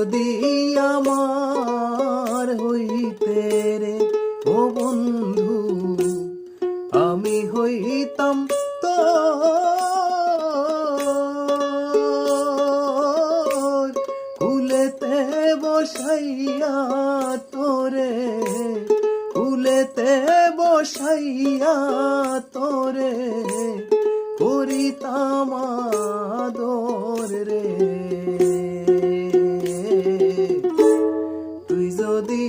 যদি আমার হইতে রে ও বন্ধু, আমি হইতাম তোর কুলেতে বসাইয়া তোরে, কুলেতে বসাইয়া তোরে করিতাম আদর রে। তুই যদি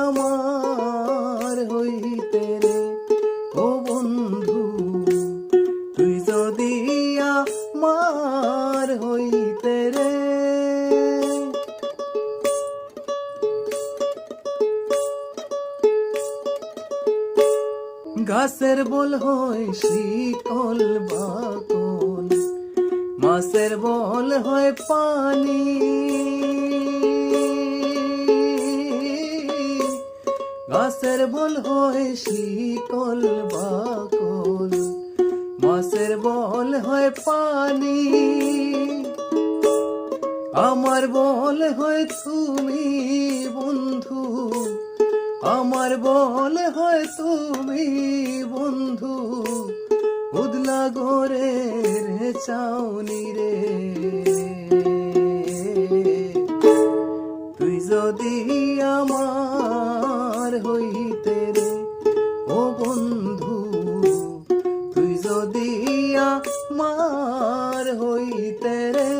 আমার হইতে রে ও বন্ধু, তুই যদি আমার হইতে রে। গাছের বল হয় শীতল বাকল, মাছের বল হয় পানি, গাছের বল হয় শীতল বাকল, মাছের বল হয় পানি। আমার বল হয় তুমি বন্ধু, আমার বল হয় তুমি বন্ধু, উদলা গোরের চাউনি রে। তুই যদি আমার হইতে রে ও বন্ধু, তুই যদি আমার হইতে রে।